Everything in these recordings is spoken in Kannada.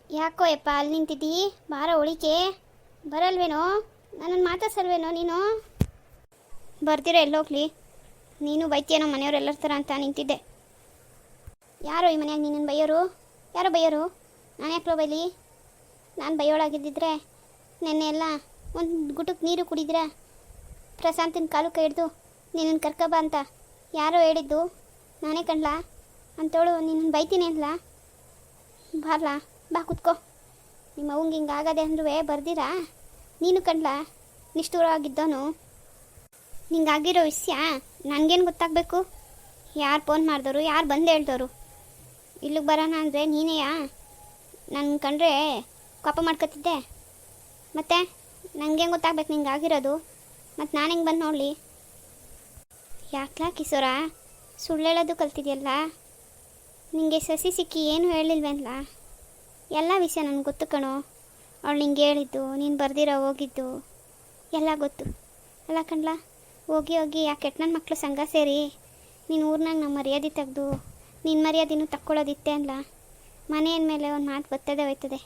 ಯಾಕೋ ಯಪ್ಪ ಅಲ್ಲಿ ನಿಂತಿದ್ದೀ? ಬಾರ ಒಳಿಕೆ ಬರಲ್ವೇನೋ? ನನ್ನನ್ನು ಮಾತಾಡ್ಸಲ್ವೇನೋ ನೀನು? ಬರ್ದಿರೋ ಎಲ್ಲೋಗ್ಲಿ? ನೀನು ಬೈತೀಯನೋ ಮನೆಯವರೆಲ್ಲರ ಥರ ಅಂತ ನಿಂತಿದ್ದೆ. ಯಾರೋ ಈ ಮನೆಯಾಗ ನೀನು ಬೈಯೋರು? ಯಾರೋ ಬೈಯೋರು? ನಾನು ಯಾಕೆ ಬೈಲಿ? ನಾನು ಬೈಯೋಳಾಗಿದ್ದಿದ್ರೆ ನೆನ್ನೆ ಎಲ್ಲ ಒಂದು ಗುಟಕ್ಕೆ ನೀರು ಕುಡಿದ್ರೆ ಪ್ರಶಾಂತನ ಕಾಲು ಕೈ ಹಿಡ್ದು ನಿನ್ನನ್ನು ಕರ್ಕಬ ಅಂತ ಯಾರೋ ಹೇಳಿದ್ದು? ನಾನೇ ಕಣ್ಲಾ ಅಂತೇಳು ನಿನ್ನನ್ನು ಬೈತೀನಿ ಅನ್ಲಾ? ಬಾರ್ಲಾ, ಬಾ ಕುತ್ಕೋ. ನಿಮ್ಮ ಅವಂಗೆ ಹಿಂಗೆ ಆಗದೆ ಅಂದ್ರೂ ಬರ್ದಿರಾ? ನೀನು ಕಣ್ಲಾ ನಿಷ್ಠೂರವಾಗಿದ್ದವನು? ನಿಂಗಾಗಿರೋ ವಿಷಯ ನನಗೇನು ಗೊತ್ತಾಗಬೇಕು? ಯಾರು ಫೋನ್ ಮಾಡಿದವರು, ಯಾರು ಬಂದು ಹೇಳ್ದವರು? ಇಲ್ಲಿಗೆ ಬರೋಣ ಅಂದರೆ ನೀನೇಯಾ? ನನ್ನ ಕಂಡ್ರೆ ಕೋಪ ಮಾಡ್ಕೊತಿದ್ದೆ. ಮತ್ತೆ ನನಗೇನು ಗೊತ್ತಾಗ್ಬೇಕು ನಿಂಗಾಗಿರೋದು? ಮತ್ತು ನಾನು ಹೆಂಗೆ ಬಂದು ನೋಡಲಿ? ಯಾಕ್ಲಾ ಕಿಶೋರ ಸುಳ್ಳು ಹೇಳೋದು ಕಲ್ತಿದ್ಯಲ್ಲ? ನಿಂಗೆ ಸಸಿ ಸಿಕ್ಕಿ ಏನು ಹೇಳಿಲ್ವೇನ್ಲ? ಎಲ್ಲ ವಿಷಯ ನನಗೆ ಗೊತ್ತು ಕಣೋ. ಅವಳು ನಿಂಗೆ ಹೇಳಿದ್ದು, ನೀನು ಬರ್ದಿರೋ ಹೋಗಿದ್ದು ಎಲ್ಲ ಗೊತ್ತು ಅಲ್ಲ ಕಣ್ಲ? ಹೋಗಿ ಹೋಗಿ ಆ ಕೆಟ್ಟ ನನ್ನ ಮಕ್ಕಳು ಸಂಘ ಸೇರಿ ನೀನು ಊರ್ನಾಗ ನಮ್ಮ ಮರ್ಯಾದೆ ತೆಗೆದು ನಿನ್ನ ಮರ್ಯಾದೆನೂ ತಕ್ಕೊಳ್ಳೋದಿತ್ತೆ ಅಲ್ಲ? ಮನೆ ಅಂದಮೇಲೆ ಒಂದು ಮಾತು ಬರ್ತದೆ ಹೋಯ್ತದೆ.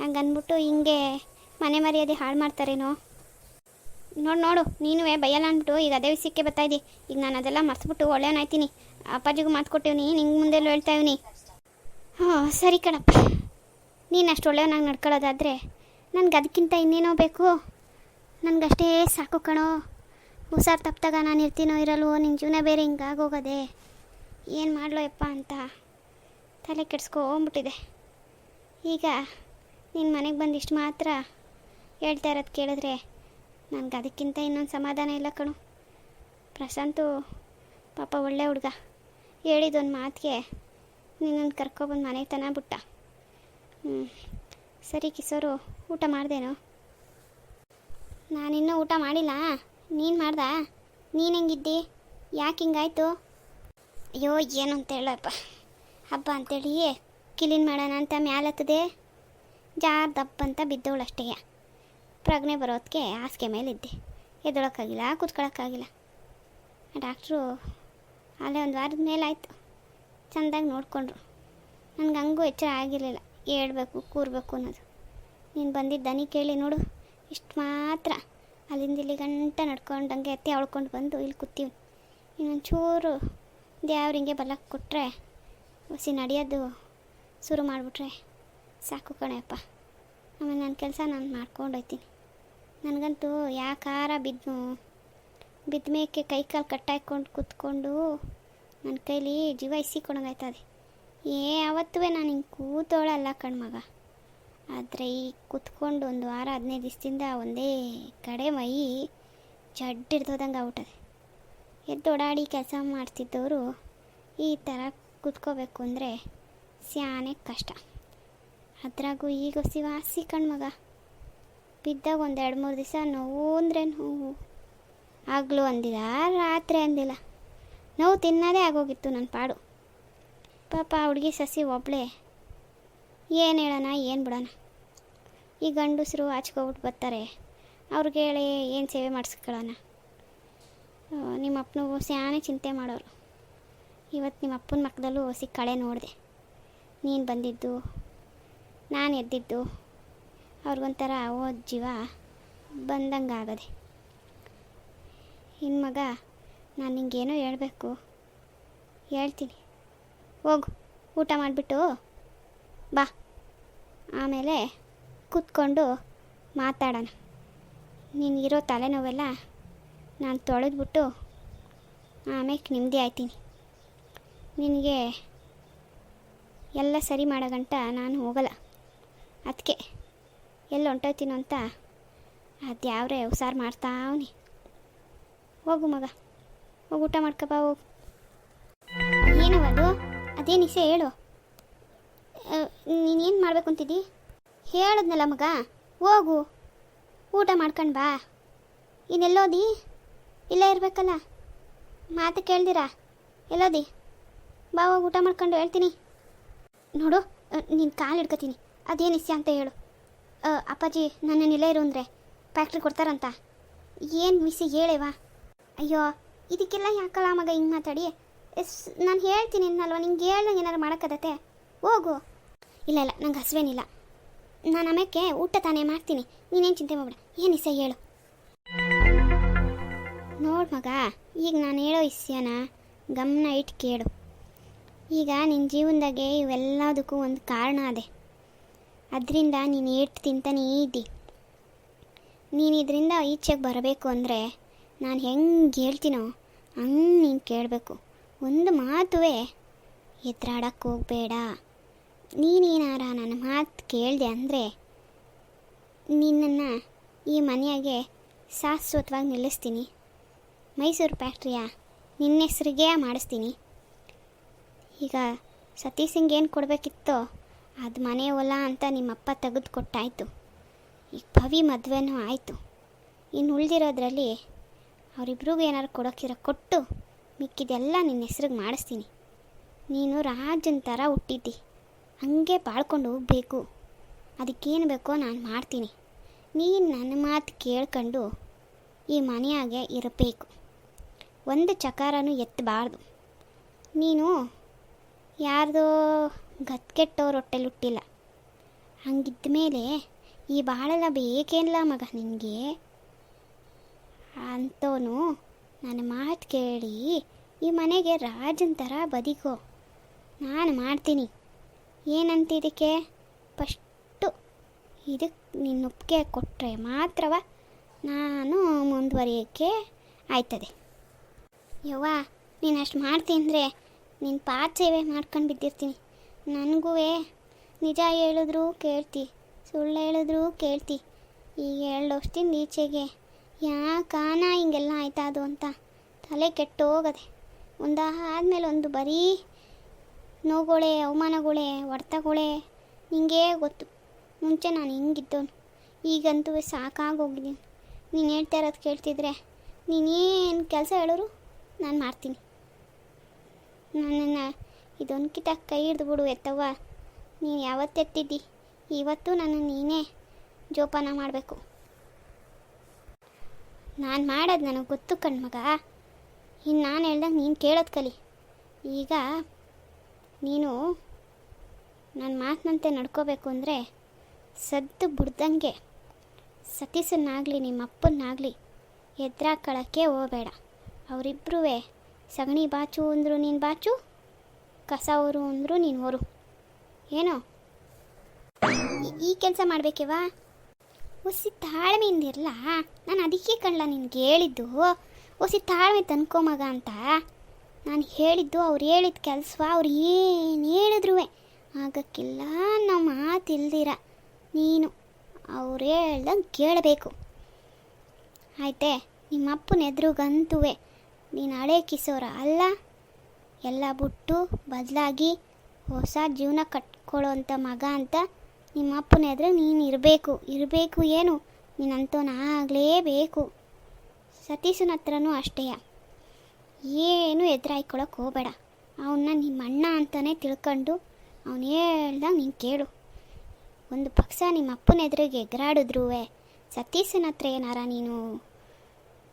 ಹಂಗೆ ಅಂದ್ಬಿಟ್ಟು ಹಿಂಗೆ ಮನೆ ಮರ್ಯಾದೆ ಹಾಳು ಮಾಡ್ತಾರೇನೋ? ನೋಡು ನೀನು ಬೈಯಲ್ಲ ಅಂದ್ಬಿಟ್ಟು ಈಗ ಅದೇ ವಿಷಯಕ್ಕೆ ಬರ್ತಾಯಿದ್ದಿ. ಈಗ ನಾನು ಅದೆಲ್ಲ ಮರ್ಸ್ಬಿಟ್ಟು ಒಳ್ಳೆಯವನಾಯ್ತೀನಿ. ಅಪ್ಪಾಜಿಗೂ ಮಾತು ಕೊಟ್ಟಿವ್ನಿ, ನಿಂಗೆ ಮುಂದೆಲ್ಲ ಹೇಳ್ತಾ ಇವ್ನಿ. ಹಾಂ ಸರಿ ಕಣಪ್ಪ, ನೀನು ಅಷ್ಟು ಒಳ್ಳೆಯವನಾಗಿ ನಡ್ಕೊಳ್ಳೋದಾದರೆ ನನಗೆ ಅದಕ್ಕಿಂತ ಇನ್ನೇನೋ ಬೇಕು? ನನಗಷ್ಟೇ ಸಾಕು ಕಣೋ. ಹುಷಾರು ತಪ್ಪಿದಾಗ ನಾನು ಇರ್ತೀನೋ ಇರಲ್ವೋ, ನಿನ್ನ ಜೀವನ ಬೇರೆ ಹಿಂಗಾಗೋಗದೆ. ಏನು ಮಾಡ್ಲೋ ಯಪ್ಪ ಅಂತ ತಲೆ ಕೆಡ್ಸ್ಕೊಂಬಿಟ್ಟಿದೆ. ಈಗ ನಿನ್ನ ಮನೆಗೆ ಬಂದಿಷ್ಟು ಮಾತ್ರ ಹೇಳ್ತಾ ಇರೋದು ಕೇಳಿದ್ರೆ ನನಗೆ ಅದಕ್ಕಿಂತ ಇನ್ನೊಂದು ಸಮಾಧಾನ ಇಲ್ಲ ಕಣು. ಪ್ರಶಾಂತು ಪಾಪ ಒಳ್ಳೆ ಹುಡುಗ, ಹೇಳಿದೊಂದು ಮಾತಿಗೆ ನಿನ್ನನ್ನು ಕರ್ಕೊಬಂದು ಮನೆಗೆ ತನ ಬಿಟ್ಟ. ಸರಿ ಕಿಶೋರು, ಊಟ ಮಾಡ್ದೇನೋ? ನಾನಿನ್ನೂ ಊಟ ಮಾಡಿಲ್ಲ. ನೀನು ಮಾಡ್ದ? ನೀನು ಹೆಂಗಿದ್ದಿ? ಯಾಕೆ ಹಿಂಗಾಯ್ತು? ಅಯ್ಯೋ ಏನು ಅಂತ ಹೇಳಪ್ಪ, ಹಬ್ಬ ಅಂತೇಳಿ ಕ್ಲೀನ್ ಮಾಡೋಣ ಅಂತ ಮ್ಯಾಲತ್ತದೆ, ಜಾರ್ ದಪ್ಪ ಅಂತ ಬಿದ್ದವಳು ಅಷ್ಟೇ. ಪ್ರಜ್ಞೆ ಬರೋದಕ್ಕೆ ಹಾಸಿಗೆ ಮೇಲಿದ್ದೆ, ಎದ್ದೊಳಕ್ಕಾಗಿಲ್ಲ, ಕೂತ್ಕೊಳ್ಳೋಕ್ಕಾಗಿಲ್ಲ. ಡಾಕ್ಟ್ರು ಅಲ್ಲೇ ಒಂದು ವಾರದ ಮೇಲಾಯಿತು ಚೆಂದಾಗಿ ನೋಡಿಕೊಂಡ್ರು. ನನಗೆ ಹಂಗೂ ಎಚ್ಚರ ಆಗಿರಲಿಲ್ಲ ಹೇಳ್ಬೇಕು ಕೂರಬೇಕು ಅನ್ನೋದು. ನೀನು ಬಂದಿದ್ದ ದನಿ ಕೇಳಿ ನೋಡು, ಇಷ್ಟು ಮಾತ್ರ ಅಲ್ಲಿಂದ ಇಲ್ಲಿ ಗಂಟ ನಡ್ಕೊಂಡಂಗೆ ಎತ್ತಿ ಅವಳ್ಕೊಂಡು ಬಂದು ಇಲ್ಲಿ ಕೂತೀವಿ. ಇನ್ನೊಂಚೂರು ದೇವ್ರಿಂಗೆ ಬಲ್ಲಕ್ಕೆ ಕೊಟ್ಟರೆ ಹೊಸಿ ನಡೆಯೋದು ಶುರು ಮಾಡಿಬಿಟ್ರೆ ಸಾಕು ಕಣೆಯಪ್ಪ. ಆಮೇಲೆ ನನ್ನ ಕೆಲಸ ನಾನು ಮಾಡ್ಕೊಂಡು ಹೋಗ್ತೀನಿ. ನನಗಂತೂ ಯಾಕಾರ ಬಿದ್ದ ಮೇಕೆ ಕೈ ಕಾಲು ಕಟ್ಟಾಯ್ಕೊಂಡು ಕೂತ್ಕೊಂಡು ನನ್ನ ಕೈಲಿ ಜೀವ ಇಸಿಕೊಂಡಂಗಾಯ್ತದೆ. ಅವತ್ತೂ ನಾನು ಹಿಂಗೆ ಕೂತೋಳಲ್ಲ ಕಣ್ಮಗ. ಆದರೆ ಈ ಕೂತ್ಕೊಂಡು ಒಂದು ವಾರ 15 ದಿವಸದಿಂದ ಒಂದೇ ಕಡೆ ಮೈ ಜಡ್ಡಿಡ್ದೋದಂಗೆ ಆಗ್ಬಿಟ್ಟದೆ. ಎದ್ದೋಡಾಡಿ ಕೆಲಸ ಮಾಡ್ತಿದ್ದವರು ಈ ಥರ ಕೂತ್ಕೋಬೇಕು ಅಂದರೆ ಸ್ಯಾನೆ ಕಷ್ಟ. ಅದ್ರಾಗೂ ಈಗ ವಾಸಿ ಕಣ್ಮಗ. ಬಿದ್ದಾಗ ಒಂದು 2-3 ದಿವಸ ನೋವು ಅಂದರೆ ನೋವು, ಆಗಲೂ ಅಂದಿಲ್ಲ ರಾತ್ರಿ ಅಂದಿಲ್ಲ, ನೋವು ತಿನ್ನೋದೇ ಆಗೋಗಿತ್ತು ನನ್ನ ಪಾಡು. ಪಾಪ ಹುಡುಗಿ ಸಸಿ ಒಬ್ಬಳೇ, ಏನು ಹೇಳೋಣ ಏನು ಬಿಡೋಣ. ಈ ಗಂಡಸರು ಆಚ್ಕೊಬಿಟ್ಟು ಬರ್ತಾರೆ, ಅವ್ರಿಗೆ ಹೇಳಿ ಏನು ಸೇವೆ ಮಾಡಿಸ್ಕೊಳ್ಳೋಣ. ನಿಮ್ಮ ಅಪ್ಪನೂ ಸ್ಯಾನೆ ಚಿಂತೆ ಮಾಡೋರು. ಇವತ್ತು ನಿಮ್ಮ ಅಪ್ಪನ ಮಕ್ಕದಲ್ಲೂ ಕಳೆ ನೋಡಿದೆ. ನೀನು ಬಂದಿದ್ದು, ನಾನು ಎದ್ದಿದ್ದು, ಅವ್ರಿಗೊಂಥರ ಓದ್ ಜೀವ ಬಂದಂಗೆ ಆಗದೆ. ಇನ್ನು ಮಗ, ನಾನು ನಿಂಗೇನೋ ಹೇಳಬೇಕು, ಹೇಳ್ತೀನಿ. ಹೋಗು ಊಟ ಮಾಡಿಬಿಟ್ಟು ಬಾ, ಆಮೇಲೆ ಕೂತ್ಕೊಂಡು ಮಾತಾಡೋಣ. ನಿನಗಿರೋ ತಲೆನೋವೆಲ್ಲ ನಾನು ತೊಳೆದ್ಬಿಟ್ಟು ಆಮೇಲೆ ನೆಮ್ಮದಿ ಆಯ್ತೀನಿ. ನಿನಗೆ ಎಲ್ಲ ಸರಿ ಮಾಡೋ ಗಂಟ ನಾನು ಹೋಗಲ್ಲ. ಅದಕ್ಕೆ ಎಲ್ಲಿ ಹೊಂಟೋಯ್ತೀನೋ ಅಂತ ಅದ್ಯಾವ್ರೆ ಹುಷಾರು ಮಾಡ್ತಾವನಿ. ಹೋಗು ಮಗ, ಹೋಗಿ ಊಟ ಮಾಡ್ಕೊಬಾ, ಹೋಗು. ಏನವದು? ಅದೇನು ವಿಷಯ ಹೇಳು. ನೀನೇನು ಮಾಡಬೇಕು ಅಂತಿದ್ದಿ? ಹೇಳಿದ್ನಲ್ಲ ಮಗ, ಹೋಗು ಊಟ ಮಾಡ್ಕೊಂಡು ಬಾ. ಇನ್ನೆಲ್ಲೋದಿ? ಇಲ್ಲೇ ಇರಬೇಕಲ್ಲ, ಮಾತು ಕೇಳ್ದಿರಾ ಎಲ್ಲೋದಿ? ಬಾ, ಹೋಗಿ ಊಟ ಮಾಡ್ಕೊಂಡು ಹೇಳ್ತೀನಿ. ನೋಡು, ನೀನು ಕಾಲು ಹಿಡ್ಕೊತೀನಿ. ಅದೇನು ವಿಷಯ ಅಂತ ಹೇಳು. ಅಪ್ಪಾಜಿ ನನ್ನನ್ನು ಇಲ್ಲೇ ಇರು ಅಂದರೆ ಫ್ಯಾಕ್ಟ್ರಿ ಕೊಡ್ತಾರಂತ. ಏನು ವಿಷಯ ಹೇಳೇವಾ? ಅಯ್ಯೋ ಇದಕ್ಕೆಲ್ಲ ಯಾಕಲ್ಲ ಮಗ ಹಿಂಗೆ ಮಾತಾಡಿ? ನಾನು ಹೇಳ್ತೀನಿ ಅನ್ನಲ್ವ, ನಿಂಗೆ ಹೇಳ್ದಂಗೆ ಏನಾರು ಮಾಡೋಕ್ಕದತ್ತೆ? ಹೋಗು. ಇಲ್ಲ ನಂಗೆ ಹಸುವೇನಿಲ್ಲ, ನಾನು ಆಮೇಲೆ ಊಟ ತಾನೇ ಮಾಡ್ತೀನಿ, ನೀನೇನು ಚಿಂತೆ ಮಾಡಬೇಡ. ಏನು ಇಸ ಹೇಳು. ನೋಡು ಮಗ, ಈಗ ನಾನು ಹೇಳೋ ವಿಷಯನ ಗಮನ ಇಟ್ಟು ಕೇಳು. ಈಗ ನಿನ್ನ ಜೀವನದಾಗೆ ಇವೆಲ್ಲದಕ್ಕೂ ಒಂದು ಕಾರಣ ಅದೇ. ಅದರಿಂದ ನೀನು ಏಟು ತಿಂತಾನೇ ಇದ್ದಿ. ನೀನು ಇದರಿಂದ ಈಚೆಗೆ ಬರಬೇಕು ಅಂದರೆ ನಾನು ಹೆಂಗೆ ಹೇಳ್ತೀನೋ ಹಂಗೆ ನೀನು ಕೇಳಬೇಕು. ಒಂದು ಮಾತುವೇ ಎದುರಾಡಕ್ಕೆ ಹೋಗಬೇಡ. ನೀನೇನಾರ ನನ್ನ ಮಾತು ಕೇಳಿದೆ ಅಂದರೆ ನಿನ್ನನ್ನು ಈ ಮನೆಯಾಗೆ ಶಾಶ್ವತವಾಗಿ ನಿಲ್ಲಿಸ್ತೀನಿ. ಮೈಸೂರು ಫ್ಯಾಕ್ಟ್ರಿಯ ನಿನ್ನ ಹೆಸ್ರಿಗೆ ಮಾಡಿಸ್ತೀನಿ. ಈಗ ಸತೀಶಂಗೆ ಏನು ಕೊಡಬೇಕಿತ್ತೋ ಅದು ಮನೆ ಹೊಲ ಅಂತ ನಿಮ್ಮಪ್ಪ ತೆಗೆದು ಕೊಟ್ಟಾಯಿತು. ಈಗ ಭವಿ ಮದುವೆನೂ ಆಯಿತು. ಇನ್ನು ಉಳಿದಿರೋದ್ರಲ್ಲಿ ಅವರಿಬ್ರಿಗೂ ಏನಾರು ಕೊಡೋಕ್ಕಿರೋ ಕೊಟ್ಟು ಮಿಕ್ಕಿದೆಲ್ಲ ನಿನ್ನ ಹೆಸ್ರಿಗೆ ಮಾಡಿಸ್ತೀನಿ. ನೀನು ರಾಜನ ಥರ ಹುಟ್ಟಿದ್ದಿ, ಹಂಗೆ ಬಾಳ್ಕೊಂಡು ಹೋಗಬೇಕು. ಅದಕ್ಕೇನು ಬೇಕೋ ನಾನು ಮಾಡ್ತೀನಿ. ನೀನು ನನ್ನ ಮಾತು ಕೇಳ್ಕೊಂಡು ಈ ಮನೆಯಾಗೆ ಇರಬೇಕು. ಒಂದು ಚಕಾರನೂ ಎತ್ತಬಾರ್ದು. ನೀನು ಯಾರ್ದೋ ಗತ್ಕೆಟ್ಟೋರು ಹೊಟ್ಟೆಲಿ ಹುಟ್ಟಿಲ್ಲ. ಹಂಗಿದ್ದ ಮೇಲೆ ಈ ಬಾಳೆಲ್ಲ ಬೇಕೇನಿಲ್ಲ ಮಗ ನಿನಗೆ. ಅಂಥವನು ನನ್ನ ಮಾತು ಕೇಳಿ ಈ ಮನೆಗೆ ರಾಜನ ಥರ ಬದಿಕೋ. ನಾನು ಮಾಡ್ತೀನಿ. ಏನಂತ ಇದಕ್ಕೆ ಫಸ್ಟು ಇದಕ್ಕೆ ನಿನ್ನ ಒಪ್ಪಿಗೆ ಕೊಟ್ಟರೆ ಮಾತ್ರವ ನಾನು ಮುಂದುವರಿಯೋಕ್ಕೆ ಆಯ್ತದೆ. ಯವ್ವ, ನೀನು ಅಷ್ಟು ಮಾಡ್ತೀನಿ ಅಂದರೆ ನಿನ್ನ ಪಾದ ಸೇವೆ ಮಾಡ್ಕೊಂಡು ಬಿದ್ದಿರ್ತೀನಿ. ನನಗೂ ನಿಜ ಹೇಳಿದ್ರು ಕೇಳ್ತಿ, ಸುಳ್ಳು ಹೇಳಿದ್ರು ಕೇಳ್ತಿ. ಈಗ 2 ವರ್ಷದಿಂದ ಈಚೆಗೆ ಯಾಕಾನ ಹಿಂಗೆಲ್ಲ ಆಯ್ತಾ ಅದು ಅಂತ ತಲೆ ಕೆಟ್ಟು ಹೋಗದೆ. ಒಂದಾದ್ಮೇಲೆ ಒಂದು ಬರೀ ನೋವುಗಳೇ, ಅವಮಾನಗಳೇ, ಹೊಡೆತಗಳೇ ನಿಂಗೇ ಗೊತ್ತು. ಮುಂಚೆ ನಾನು ಹಿಂಗಿದ್ದವನು, ಈಗಂತೂ ಸಾಕಾಗೋಗಿದ್ದೀನಿ. ನೀನು ಹೇಳ್ತಾ ಇರೋದು ಕೇಳ್ತಿದ್ರೆ ನೀನೇನು ಕೆಲಸ ಹೇಳೋರು ನಾನು ಮಾಡ್ತೀನಿ. ನನ್ನನ್ನು ಇದೊಂದ್ಕಿತ ಕೈ ಹಿಡ್ದು ಬಿಡು ಎತ್ತವ್ವ. ನೀನು ಯಾವತ್ತೆತ್ತಿದ್ದಿ, ಇವತ್ತು ನನ್ನ ನೀನೇ ಜೋಪಾನ ಮಾಡಬೇಕು. ನಾನು ಮಾಡೋದು ನನಗೆ ಗೊತ್ತು ಕಣ್ಮಗ. ಇನ್ನು ನಾನು ಹೇಳ್ದಂಗೆ ನೀನು ಕೇಳೋದು ಕಲಿ. ಈಗ ನೀನು ನನ್ನ ಮಾತಿನಂತೆ ನಡ್ಕೋಬೇಕು ಅಂದರೆ ಸದ್ದು ಬಿಡ್ದಂಗೆ ಸತೀಶನ್ನಾಗಲಿ ನಿಮ್ಮ ಅಪ್ಪನ್ನಾಗಲಿ ಎದುರಾಕೊಳ್ಳೋಕ್ಕೆ ಹೋಗಬೇಡ. ಅವರಿಬ್ಬರೂ ಸಗಣಿ ಬಾಚು ಅಂದರು ನೀನು ಬಾಚು, ಕಸ ಹೊರು ಅಂದರು ನೀನು ಹೊರು. ಏನೋ ಈ ಕೆಲಸ ಮಾಡಬೇಕೇವಾ? ಒಸಿ ತಾಳ್ಮೆಯಿಂದಿರಲ್ಲ. ನಾನು ಅದಕ್ಕೆ ಕಣ್ಲ ನಿನ್ಗೆ ಹೇಳಿದ್ದು, ಒಸಿ ತಾಳ್ಮೆ ತಂದ್ಕೊ ಮಗ ಅಂತ ನಾನು ಹೇಳಿದ್ದು. ಅವ್ರು ಹೇಳಿದ ಕೆಲಸ ಅವ್ರು ಏನು ಹೇಳಿದ್ರು ಆಗಕ್ಕಿಲ್ಲ. ನಾವು ಮಾತಿಲ್ದಿರ ನೀನು ಅವ್ರು ಹೇಳ್ದಂಗೆ ಕೇಳಬೇಕು, ಆಯ್ತೆ? ನಿಮ್ಮಪ್ಪನ ಎದುರುಗಂತುವೆ ನೀನು ಹಳೆ ಕಿಸೋರ ಅಲ್ಲ. ಎಲ್ಲ ಬಿಟ್ಟು ಬದಲಾಗಿ ಹೊಸ ಜೀವನ ಕಟ್ಕೊಳ್ಳೋಂಥ ಮಗ ಅಂತ ನಿಮ್ಮಪ್ಪನ ಎದುರು ನೀನು ಇರಬೇಕು. ಏನು ನೀನಂತವನಾಗಲೇಬೇಕು. ಸತೀಶನ ಹತ್ರನೂ ಅಷ್ಟೇ, ಏನು ಎದುರಾಯ್ಕೊಳ್ಳೋಕೆ ಹೋಗಬೇಡ. ಅವನ್ನ ನಿಮ್ಮ ಅಣ್ಣ ಅಂತಲೇ ತಿಳ್ಕೊಂಡು ಅವನು ಹೇಳ್ದಂಗೆ ನೀನು ಕೇಳು. ಒಂದು ಪಕ್ಷ ನಿಮ್ಮ ಅಪ್ಪನ ಎದುರಿಗೆ ಎಗರಾಡಿದ್ರೂ ಸತೀಶನ ಹತ್ರ ಏನಾರ ನೀನು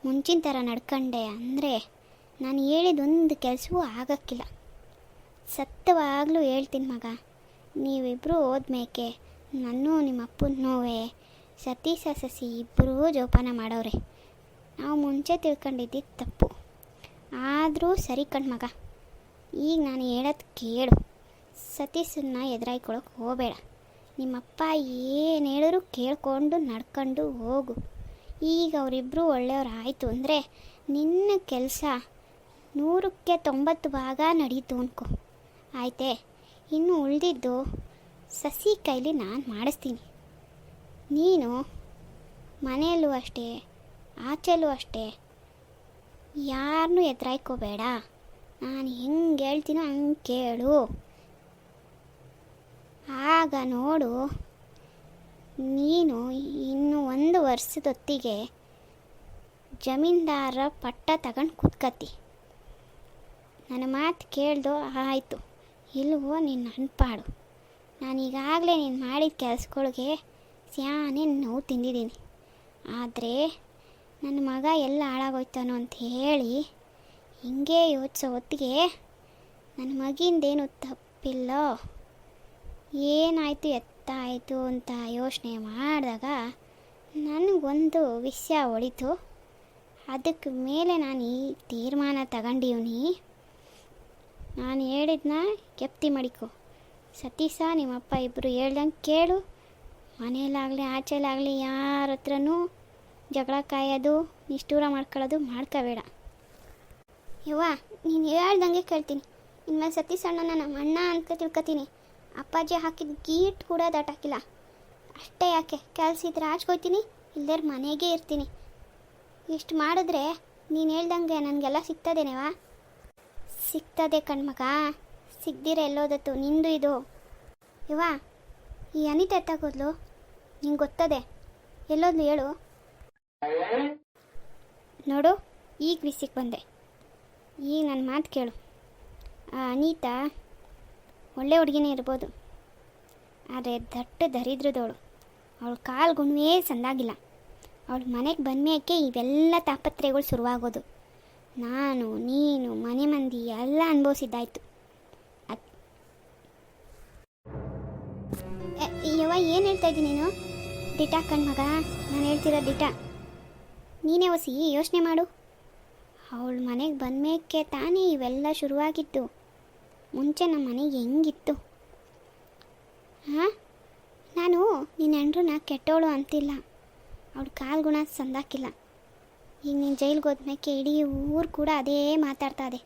ಮುಂಚಿನ ಥರ ನಡ್ಕೊಂಡೆ ಅಂದರೆ ನಾನು ಹೇಳಿದೊಂದು ಕೆಲಸವೂ ಆಗೋಕ್ಕಿಲ್ಲ. ಸತ್ಯವಾಗಲೂ ಹೇಳ್ತೀನಿ ಮಗ, ನೀವಿಬ್ಬರು ಹೋದ್ಮೇಕೆ ನನ್ನೂ ನಿಮ್ಮ ಅಪ್ಪನೂ ಸತೀಶ ಸಸಿ ಇಬ್ಬರೂ ಜೋಪಾನ ಮಾಡೋರೆ. ನಾವು ಮುಂಚೆ ತಿಳ್ಕೊಂಡಿದ್ದಿದ್ದು ತಪ್ಪು, ಆದರೂ ಸರಿ ಕಣ್ಮಗ. ಈಗ ನಾನು ಹೇಳೋದು ಕೇಳು. ಸತೀಶನ್ನ ಎದುರಾಯ್ಕೊಳ್ಳೋಕೆ ಹೋಗಬೇಡ. ನಿಮ್ಮಪ್ಪ ಏನು ಹೇಳಿದ್ರು ಕೇಳ್ಕೊಂಡು ನಡ್ಕೊಂಡು ಹೋಗು. ಈಗ ಅವರಿಬ್ಬರು ಒಳ್ಳೆಯವ್ರು ಆಯಿತು ಅಂದರೆ ನಿನ್ನ ಕೆಲಸ 100ಕ್ಕೆ 90 ಭಾಗ ನಡೀತು ಅನ್ಕೋ, ಆಯ್ತೆ? ಇನ್ನು ಉಳಿದಿದ್ದು ಸಸಿ ಕೈಲಿ ನಾನು ಮಾಡಿಸ್ತೀನಿ. ನೀನು ಮನೆಯಲ್ಲೂ ಅಷ್ಟೇ, ಆಚೆಯಲ್ಲೂ ಅಷ್ಟೇ ಯಾರನ್ನೂ ಎದುರಾಯ್ಕೋಬೇಡ. ನಾನು ಹೆಂಗೆ ಹೇಳ್ತೀನೋ ಹಂಗೆ ಕೇಳು. ಆಗ ನೋಡು, ನೀನು ಇನ್ನು 1 ವರ್ಷದೊತ್ತಿಗೆ ಜಮೀನ್ದಾರ ಪಟ್ಟ ತಗೊಂಡು ಕೂತ್ಕತ್ತಿ. ನನ್ನ ಮಾತು ಕೇಳ್ದು ಆಯಿತು, ಇಲ್ವೋ ನಿನ್ನ ಅನ್ಪಾಡು. ನಾನೀಗಾಗಲೇ ನೀನು ಮಾಡಿದ ಕೆಲಸಗಳಿಗೆ ಸ್ಯಾನೆ ನೋವು ತಿಂದಿದ್ದೀನಿ. ಆದರೆ ನನ್ನ ಮಗ ಎಲ್ಲ ಹಾಳಾಗೋಯ್ತಾನೋ ಅಂತ ಹೇಳಿ ಹಿಂಗೆ ಯೋಚಿಸೋ ಹೊತ್ತಿಗೆ ನನ್ನ ಮಗಿಂದೇನು ತಪ್ಪಿಲ್ಲೋ ಏನಾಯಿತು ಎತ್ತಾಯಿತು ಅಂತ ಯೋಚನೆ ಮಾಡಿದಾಗ ನನಗೊಂದು ವಿಷಯ ಹೊಳಿತು. ಅದಕ್ಕೆ ಮೇಲೆ ನಾನು ಈ ತೀರ್ಮಾನ ತಗೊಂಡಿವ್ನಿ. ನಾನು ಹೇಳಿದ್ನ ಗೆಪ್ತಿ ಮಾಡಿಕೊ. ಸತೀಶ ನಿಮ್ಮಪ್ಪ ಇಬ್ಬರು ಹೇಳ್ದಂಗೆ ಕೇಳು. ಮನೇಲಾಗಲಿ ಆಚೆಲಾಗಲಿ ಯಾರ ಹತ್ರನೂ ಜಗಳ ಕಾಯೋದು ನಿಷ್ಠೂರ ಮಾಡ್ಕೊಳ್ಳೋದು ಮಾಡ್ಕೋಬೇಡ. ಯವ್ವ ನೀನು ಹೇಳ್ದಂಗೆ ಕೇಳ್ತೀನಿ. ಇನ್ಮೇಲೆ ಸತೀಶ್ ಅಣ್ಣನ ನಮ್ಮ ಅಣ್ಣ ಅಂತ ತಿಳ್ಕೊತೀನಿ. ಅಪ್ಪಾಜಿ ಹಾಕಿದ ಗೀಟ್ ಕೂಡ ದಾಟಾಕಿಲ್ಲ. ಅಷ್ಟೇ ಯಾಕೆ ಕೆಲಸ ಇದ್ರೆ ಆಚ್ಕೋಯ್ತೀನಿ, ಇಲ್ಲದೇ ಮನೆಗೇ ಇರ್ತೀನಿ. ಇಷ್ಟು ಮಾಡಿದ್ರೆ ನೀನು ಹೇಳ್ದಂಗೆ ನನಗೆಲ್ಲ ಸಿಗ್ತದೇನೇವಾ? ಸಿಗ್ತದೆ ಕಣ್ಮಗ, ಸಿಗ್ದಿರ ಎಲ್ಲೋದತ್ತು ನಿಂದು ಇದು. ಯವ್ವ ಈ ಅನಿತಾ ಎತ್ತಾಗೋದ್ಲು ನಿಂಗೆ ಗೊತ್ತದೆ, ಎಲ್ಲೋದ್ಲು ಹೇಳು. ನೋಡು ಈಗ ವಿಸಿಗೆ ಬಂದೆ, ಈಗ ನನ್ನ ಮಾತು ಕೇಳು. ಆ ಅನಿತಾ ಒಳ್ಳೆ ಹುಡುಗಿನೇ ಇರ್ಬೋದು, ಆದರೆ ದಟ್ಟ ದರಿದ್ರದವಳು. ಅವಳ ಕಾಲು ಗುಣವೇ ಸಂದಾಗಿಲ್ಲ. ಅವಳು ಮನೆಗೆ ಬಂದ್ಮೇಕೆ ಇವೆಲ್ಲ ತಾಪತ್ರೆಗಳು ಶುರುವಾಗೋದು. ನಾನು ನೀನು ಮನೆ ಮಂದಿ ಎಲ್ಲ ಅನುಭವಿಸಿದ್ದಾಯ್ತು. ಯವ್ವ ಏನು ಹೇಳ್ತಾ ಇದ್ದೀನಿ ನೀನು? ದಿಟ ಕಣ್ಮಗ, ನಾನು ಹೇಳ್ತಿರೋ ದಿಟ. ನೀನೇ ಹೊಸಿ ಯೋಚನೆ ಮಾಡು. ಅವಳ ಮನೆಗೆ ಬಂದ್ಮೇಕೆ ತಾನೇ ಇವೆಲ್ಲ ಶುರುವಾಗಿತ್ತು. ಮುಂಚೆ ನಮ್ಮ ಮನೆಗೆ ಹೆಂಗಿತ್ತು? ಹಾಂ, ನಾನು ನಿನ್ನ ಹೆಂಡ್ರನ್ನ ಕೆಟ್ಟವಳು ಅಂತಿಲ್ಲ, ಅವಳು ಕಾಲು ಗುಣ ಸಂದಾಕಿಲ್ಲ. ಈಗ ನೀನು ಜೈಲಿಗೆ ಹೋದ್ಮೇಕೆ ಇಡೀ ಊರು ಕೂಡ ಅದೇ ಮಾತಾಡ್ತಾ ಇದೆ.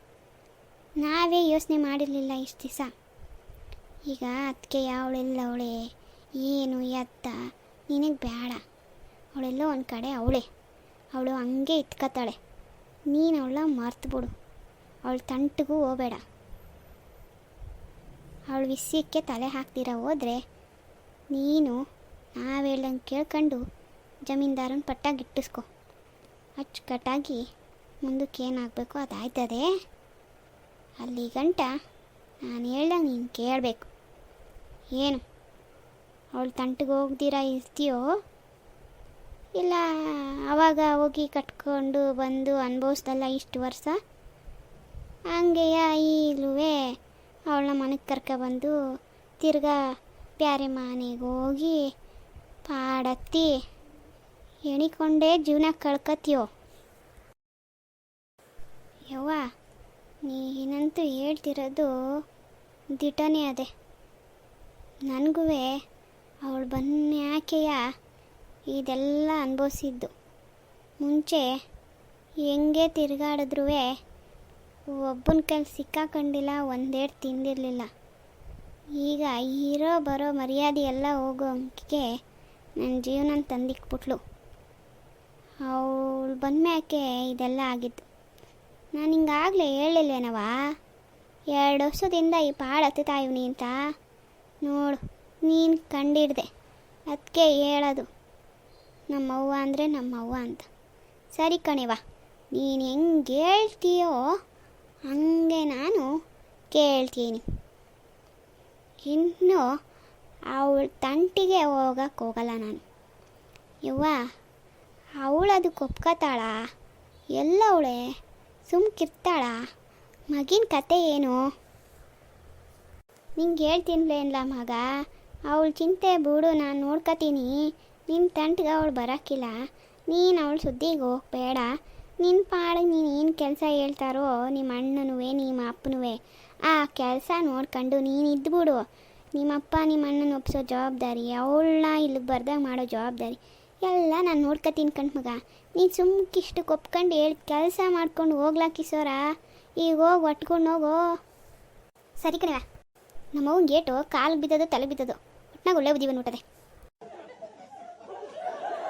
ನಾವೇ ಯೋಚನೆ ಮಾಡಿರಲಿಲ್ಲ ಇಷ್ಟು ದಿವಸ. ಈಗ ಅದಕ್ಕೆ ಅವಳೆಲ್ಲ ಅವಳೆ ಏನು ಎತ್ತ ನಿನಗೆ ಬೇಡ. ಅವಳೆಲ್ಲೋ ಒಂದು ಕಡೆ ಅವಳು ಹಂಗೆ ಇಟ್ಕೊತಾಳೆ. ನೀನು ಅವಳ ಮರ್ತುಬಿಡು. ಅವಳ ತಂಟಿಗೂ ಹೋಗಬೇಡ. ಅವಳ ವಿಷಯಕ್ಕೆ ತಲೆ ಹಾಕ್ದಿರ ಹೋದರೆ ನೀನು ನಾವು ಹೇಳ್ದಂಗೆ ಕೇಳ್ಕೊಂಡು ಜಮೀನ್ದಾರನ ಪಟ್ಟ ಗಿಟ್ಟಿಸ್ಕೊ. ಅಚ್ಚುಕಟ್ಟಾಗಿ ಮುಂದಕ್ಕೆ ಏನಾಗಬೇಕು ಅದಾಯ್ತದೆ. ಅಲ್ಲಿ ಗಂಟ ನಾನು ಹೇಳ್ದಂಗೆ ನೀನು ಕೇಳಬೇಕು. ಏನು ಅವಳು ತಂಟಿಗೆ ಹೋಗ್ದಿರ ಇರ್ತೀಯೋ, ಇಲ್ಲ ಆವಾಗ ಹೋಗಿ ಕಟ್ಕೊಂಡು ಬಂದು ಅನುಭವಿಸ್ದಲ್ಲ ಇಷ್ಟು ವರ್ಷ, ಹಂಗೆಯ ಈಗಲೂ ಅವಳನ್ನ ಮನೆಗೆ ಕರ್ಕೊಬಂದು ತಿರ್ಗಾ ಬ್ಯಾರೆ ಮನೆಗೆ ಹೋಗಿ ಪಾಡತ್ತಿ ಎಣಿಕೊಂಡೇ ಜೀವನ ಕಳ್ಕತ್ತೀಯೋ? ಯವ್ವ ನೀನಂತೂ ಹೇಳ್ತಿರೋದು ದಿಟನೇ ಅದೇ. ನನಗೂ ಅವಳು ಬನ್ಯಾಕೆಯ ಇದೆಲ್ಲ ಅನುಭವಿಸಿದ್ದು. ಮುಂಚೆ ಹೆಂಗೆ ತಿರುಗಾಡಿದ್ರೂ ಒಬ್ಬನ ಕೈಲಿ ಸಿಕ್ಕಾಕೊಂಡಿಲ್ಲ, ಒಂದೇಟು ತಿಂದಿರಲಿಲ್ಲ. ಈಗ ಇರೋ ಬರೋ ಮರ್ಯಾದೆ ಎಲ್ಲ ಹೋಗೋಕ್ಕೆ ನನ್ನ ಜೀವನ ತಂದಿಕ್ಬಿಟ್ಲು. ಅವಳು ಬಂದ್ಮ್ಯಾಕೆ ಇದೆಲ್ಲ ಆಗಿದ್ದು. ನಾನು ಹಿಂಗಾಗಲೇ ಹೇಳಿಲ್ಲೇನವ, 2 ವರ್ಷದಿಂದ ಈ ಪಾಡು ಹತ್ತುತ್ತಾ ಇವ್ನಿ ಅಂತ. ನೋಡು ನೀನು ಕಂಡಿಡ್ದೆ, ಅದಕ್ಕೆ ಹೇಳೋದು ನಮ್ಮವ್ವ ಅಂದರೆ ನಮ್ಮವ್ವ ಅಂತ. ಸರಿ ಕಣೆವ, ನೀನು ಹೆಂಗೆ ಹೇಳ್ತೀಯೋ ಹಂಗೆ ನಾನು ಕೇಳ್ತೀನಿ. ಇನ್ನು ಅವಳ ತಂಟಿಗೆ ಹೋಗಕ್ಕೆ ಹೋಗಲ್ಲ ನಾನು. ಯವ್ವ ಅವಳು ಅದಕ್ಕೆ ಒಪ್ಕೋತಾಳ? ಎಲ್ಲವಳೆ ಸುಮ್ಕಿರ್ತಾಳ? ಮಗಿನ ಕತೆ ಏನು? ನಿಂಗೆ ಹೇಳ್ತೀನಿಲ್ಲ ಮಗ, ಅವಳ ಚಿಂತೆ ಬಿಡು, ನಾನು ನೋಡ್ಕೊತೀನಿ. ನಿನ್ನ ತಂಟಿಗೆ ಅವಳು ಬರೋಕ್ಕಿಲ್ಲ, ನೀನು ಅವಳ ಸುದ್ದಿಗೆ ಹೋಗಬೇಡ. ನಿನ್ನ ಪಾಡಿಗೆ ನೀನು ಏನು ಕೆಲಸ ಹೇಳ್ತಾರೋ ನಿಮ್ಮ ಅಣ್ಣನೂ ನಿಮ್ಮ ಅಪ್ಪನೂ ಆ ಕೆಲಸ ನೋಡ್ಕೊಂಡು ನೀನು ಇದ್ಬಿಡು. ನಿಮ್ಮಪ್ಪ ನಿಮ್ಮ ಅಣ್ಣನ ಒಪ್ಸೋ ಜವಾಬ್ದಾರಿ, ಅವಳನ್ನ ಇಲ್ಲಿಗೆ ಬರ್ದಾಗ ಮಾಡೋ ಜವಾಬ್ದಾರಿ ಎಲ್ಲ ನಾನು ನೋಡ್ಕೊತೀನಿ ಕಣ್ಮಗ. ನೀನು ಸುಮ್ಕಿಷ್ಟಕ್ಕೆ ಒಪ್ಕೊಂಡು ಹೇಳಿ ಕೆಲಸ ಮಾಡ್ಕೊಂಡು ಹೋಗ್ಲಾಕಿಸೋರ. ಈಗ ಹೋಗಿ ಒಟ್ಕೊಂಡು ಹೋಗೋ. ಸರಿ ಕಣವ, ನಮ್ಮವ್ವನ ಗೇಟು ಕಾಲು ಬಿದ್ದದು ತಲೆ ಬಿದ್ದದು, ಒಟ್ನಾಗ ಒಳ್ಳೆ ಬುದ್ಧಿ ಬಂದ್ಬಿಟ್ಟದೆ.